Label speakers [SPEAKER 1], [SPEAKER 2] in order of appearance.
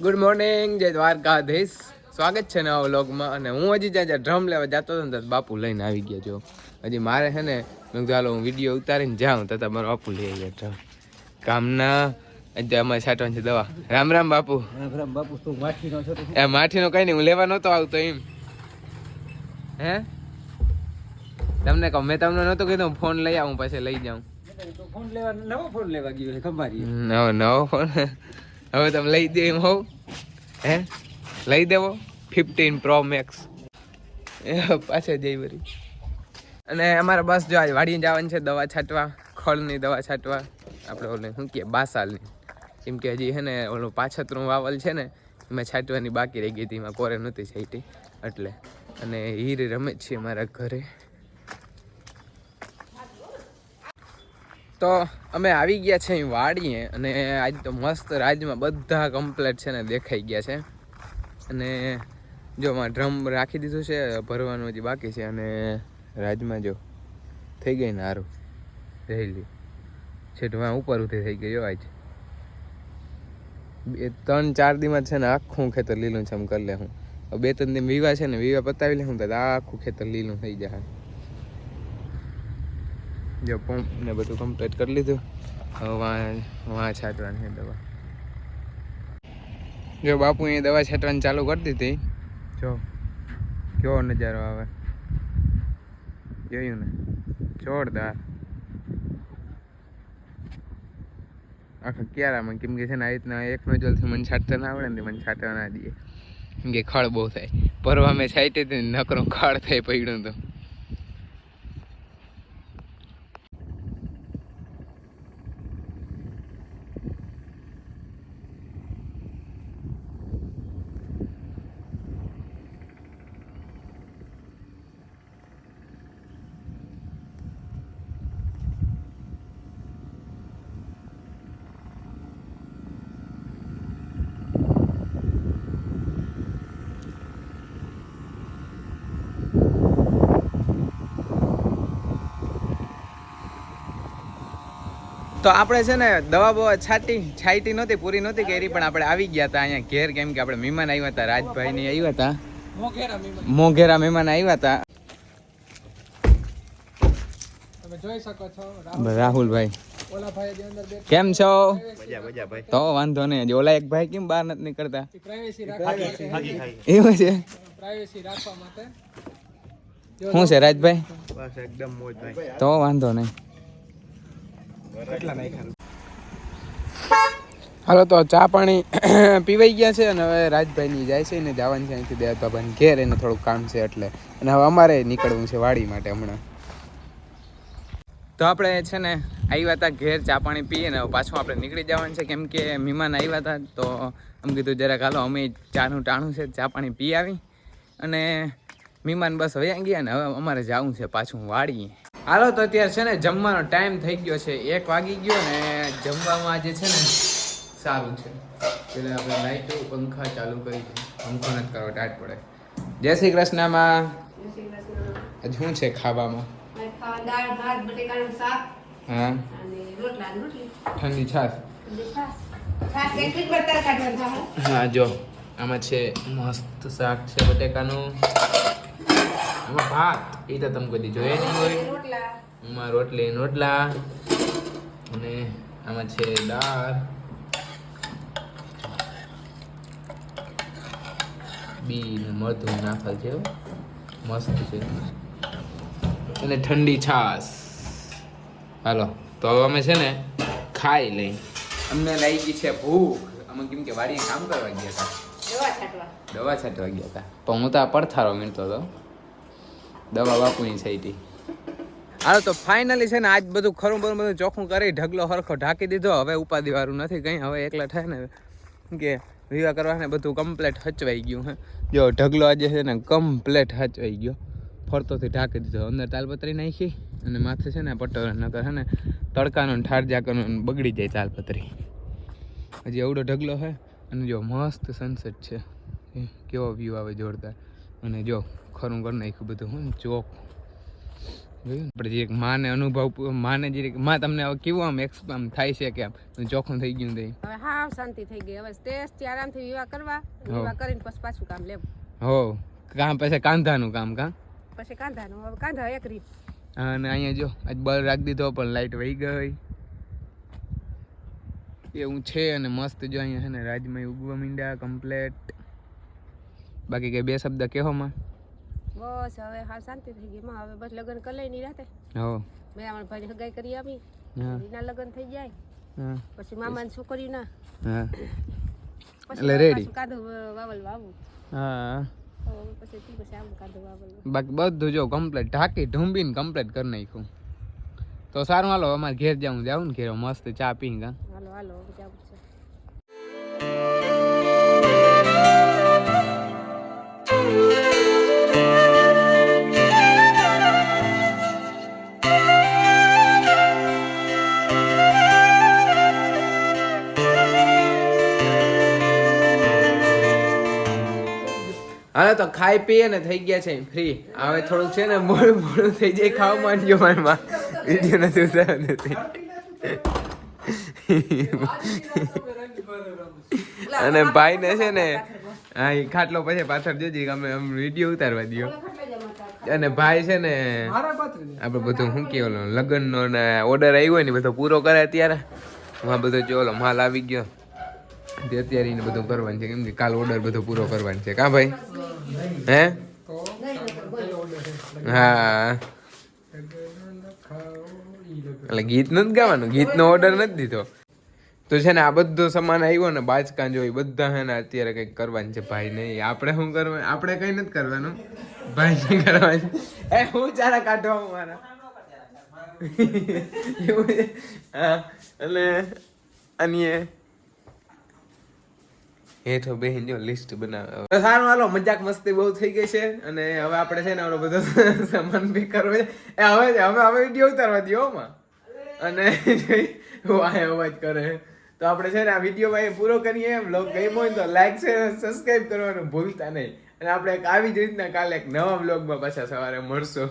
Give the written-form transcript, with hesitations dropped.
[SPEAKER 1] Good morning, જય દ્વારકાધીશ. સ્વાગત છે નવા વ્લોગમાં. અને હું હજી જ્યાં ડ્રમ લેવા જતો હતો ને તો બાપુ લઈને આવી ગયા છો. હજી મારે છે ને મેં ચાલો હું વિડીયો ઉતારીને જાઉં તો તમારો બાપુ લઈ ગયા ડ્રમ કામના. અત્યારે અમારે છાંટવાની છે દવા. રામ રામ બાપુ.
[SPEAKER 2] રામ રામ બાપુ. તું માઠીનો છો?
[SPEAKER 1] એ માઠીનો કઈ નહીં, હું લેવા નહોતો આવતો એમ. હે તમને કહું, મેં તમને નહોતું કીધું ફોન લઈ આવું પછી લઈ જાઉં.
[SPEAKER 2] ફોન લેવા નવો ફોન લેવા ગયો છે ખંભારી.
[SPEAKER 1] નવો ફોન હવે તમે લઈ દે એમ હોવ? હે લઈ દેવો 15 Pro Max પાછળ જઈ વરી. અને અમારે બસ જો આજ વાડીએ જવાની છે દવા છાંટવા, ખળની દવા છાંટવા. આપણે ઓલે શું કહે બાસાલની, કેમ કે હજી છે ને ઓલું પાછતરું વાવલ છે ને એમાં છાંટવાની બાકી રહી ગઈ હતી, એમાં કોરે નહોતી છાંટી એટલે. અને હીર રમે છે અમારા ઘરે. તો અમે આવી ગયા છે અહીં વાડીએ અને આજ તો મસ્ત રાજમાં બધા કમ્પ્લેટ છે ને દેખાઈ ગયા છે. અને જો માં ડ્રમ રાખી દીધું છે, ભરવાનું હજી બાકી છે. અને રાજમાં જો થઈ ગઈ ને સારું રહેલી છે, ઉપર ઉઠી થઈ ગયો આજ. 3-4 દીમાં છે ને આખું ખેતર લીલું છે. એમ કરી લે હું 2-3 દી વિવા છે ને વિવા પતાવી લે હું તો આખું ખેતર લીલું થઈ જાય. જો પંપ ને બધું કમ્પ્લીટ કરી લીધું. હવે વાં છાંટવાની છે દવા. જો બાપુ એ દવા છાંટવાની ચાલુ કરી દીધી. જો કેવો નજારો આવે, જોયું ને? જોરદાર. આખા ક્યારામાં, કેમ કે છે ને આ રીતના એક નોજલથી મને છાંટતા ના આવડે ને મને છાંટવા ના દઈએ, કેમ કે ખળ બહુ થાય. પરવા મેં છાંટી હતી નકરો ખળ થાય પડ્યું તો. તો આપણે છે ને દવા બવા છાંટી નહોતી, પૂરી નહોતી કરી, પણ આપણે આવી ગયા હતા અહીંયા ઘેર, કેમ કે આપણે મહેમાન આવ્યા હતા, રાજભાઈ ની આવ્યા હતા, મોઘેરા મહેમાન આવ્યા હતા. તમે જોઈ શકો છો રાહુલભાઈ. કેમ છો? તો વાંધો નહીં. ઓલા એક ભાઈ કેમ બહાર નથી નીકળતા? એવું છે? શું છે રાજભાઈ? બસ એકદમ મોજ ભાઈ. તો વાંધો નહીં. હાલો તો ચા પાણી પીવાઈ ગયા છે અને હવે રાજભાઈની જાય છે ને જવાનું છે અહીંથી દેવત બાબાને ઘેર, એને થોડુંક કામ છે એટલે. અને હવે અમારે નીકળવું છે વાડી માટે હમણાં. તો આપણે છે ને આવ્યા હતા ઘેર, ચા પાણી પીએ ને પાછું આપણે નીકળી જવાનું છે, કેમ કે મહેમાન આવ્યા હતા. તો આમ કીધું જરાક હાલો અમે ચાનું ટાણું છે, ચા પાણી પી આવી. અને મહેમાન બસ વયા ગયા ને હવે અમારે જવું છે પાછું વાડીએ. હાલો તો અત્યારે છે ને જમવાનો ટાઈમ થઈ ગયો છે, 1 વાગી ગયો ને જમવામાં આજે છે ને સારું છે. એટલે આપણે લાઈટો પંખા ચાલુ કરી છે, પંખો નથી કરવો ટાટ પડે. જય શ્રી કૃષ્ણમાં. આજે શું છે ખાવામાં?
[SPEAKER 3] દાળ ભાત બટેકાનું શાક.
[SPEAKER 1] હા
[SPEAKER 3] અને રોટલા રોટલી.
[SPEAKER 1] ઠંડી છાશ.
[SPEAKER 3] છાશ કેટલી બટર કાઢવાનું છે?
[SPEAKER 1] હા જો આમાં છે મસ્ત શાક છે બટેકાનું, આમાં ભાત એ તો તમે કદી જોઈએ નહીં હોય. આમાં રોટલા અને આમાં છે દાળ, બી ને મરધું નાખેલ છે, મસ્ત છે. અને ઠંડી છાશ. હાલો તો હવે અમે છે ને ખાઈ લઈ. અમને લાગી ગઈ છે ભૂખ. અમે કેમ કે વાડીએ કામ કરવા ગયા હતા, દવા છાંટવા ગયા હતા. પણ હું તો આ પડથારો મીણતો હતો, દવા બાપુની છાંટી. હાલો તો ફાઇનલી છે ને આજ બધું ખરું બધું ચોખ્ખું કરી ઢગલો હરખો ઢાંકી દીધો. હવે ઉપાધિ વાળું નથી કંઈ. હવે એકલા થાય ને કે વિવાહ કરવાને બધું કમ્પ્લેટ હચવાઈ ગયું હે. જો ઢગલો આજે છે ને કમ્પ્લેટ હચવાઈ ગયો, ફરતોથી ઢાંકી દીધો. અંદર તાલપત્રી નાખી અને માથે છે ને પટ્ટો નકર છે ને તડકાનો ઠાર જાકરનો બગડી જાય તાલપત્રી. હજી એવડો ઢગલો છે. અને જો મસ્ત સનસેટ છે, કેવો વ્યૂ આવે જોરદાર. અને જો ખરું કરી નાખ્યું બધું હું ચોક જોયું આપણે જે માને અનુભવ માને જે માં તમને હવે કેવું આમ થાય છે કે આમ ચોખ્ખું થઈ ગયું તે
[SPEAKER 3] હવે હા શાંતિ થઈ ગઈ હવે સ્ટેજ થી આરામથી વિવાહ કરવા વિવાહ કરીને પછી પાછું કામ લેવું
[SPEAKER 1] હો કામ પછી કાંધાનું કામ કા
[SPEAKER 3] પછી કાંધાનું હવે કાંધા એક રીત
[SPEAKER 1] અને અહીંયા જો આજ બળ રાખી દીધો પણ લાઈટ વહી ગઈ એવું છે અને મસ્ત જો અહીંયા છે ને રાજમાં ઉગવા મીંડા કમ્પ્લેટ બાકી કઈ બે શબ્દ કહો માં
[SPEAKER 3] બસ હવે હા શાંતિ થઈ ગઈ માં હવે બસ લગ્ન કરી લઈ ની રાતે
[SPEAKER 1] હો
[SPEAKER 3] મેં અમારા ભાઈ હગાઈ કરી આપી
[SPEAKER 1] હા
[SPEAKER 3] એના લગ્ન થઈ જાય
[SPEAKER 1] હા
[SPEAKER 3] પછી મામાની છોકરી ના
[SPEAKER 1] હા
[SPEAKER 3] પછી
[SPEAKER 1] એટલે રેડી
[SPEAKER 3] કાંધો વાવલ વાવું
[SPEAKER 1] હા
[SPEAKER 3] પછી આવું કાંધો વાવલ
[SPEAKER 1] બાકી બધું જો કમ્પ્લેટ ઢાંકી ઢૂંબીને કમ્પ્લેટ કરી નાખ્યું તો સારું હાલો અમારે ઘેર જાઉં ને ઘેર મસ્ત ચા પી ગા
[SPEAKER 3] હાલો હાલો જાવું છે
[SPEAKER 1] હા તો ખાઈ પીએ ને થઈ ગયા છે ફ્રી હવે થોડુંક છે ને મોડું થઈ જાય ખાવા માંડ્યો મારમાં વિડીયો નથી ઉતારતો અને ભાઈ ને છે ને હા એ ખાટલો પછી પાછળ જોજી અમે વિડીયો ઉતારવા દો અને ભાઈ છે ને આપણે બધું શું કે ઓલો લગ્નનો ને ઓર્ડર આવ્યો હોય ને બધો પૂરો કરે અત્યારે હા બધો જો ઓલો માલ આવી ગયો અત્યારે એને બધું કરવાનું છે કેમ કે કાલ ઓર્ડર બધો પૂરો કરવાનો છે કા ભાઈ હે હા એટલે ગીત નથી ગાવાનું ગીતનો ઓર્ડર નથી દીધો તો છે ને આ બધો સામાન આવ્યો ને બાચકાં જોઈ બધા છે ને અત્યારે કંઈક કરવાનું છે ભાઈ નહીં આપણે શું કરવાનું આપણે કંઈ નથી કરવાનું ભાઈ શું કરવાનું એ હું ચારા કાઢો મારા હા એટલે અને હેઠો બેહીન જો લિસ્ટ બનાવે સારું હાલો મજાક મસ્તી બહુ થઈ ગઈ છે અને હવે આપણે છે ને આપણો બધો સામાન બી કરવો છે હવે વિડીયો ઉતારવા દો માં અને અવાજ કરે તો આપણે છે ને આ વિડીયો ભાઈ પૂરો કરીએ બ્લોગ ગમ્યો હોય તો લાઈક છે સબસ્ક્રાઇબ કરવાનું ભૂલતા નહીં અને આપણે આવી જ રીતના કાલે એક નવા બ્લોગમાં પાછા સવારે મળશું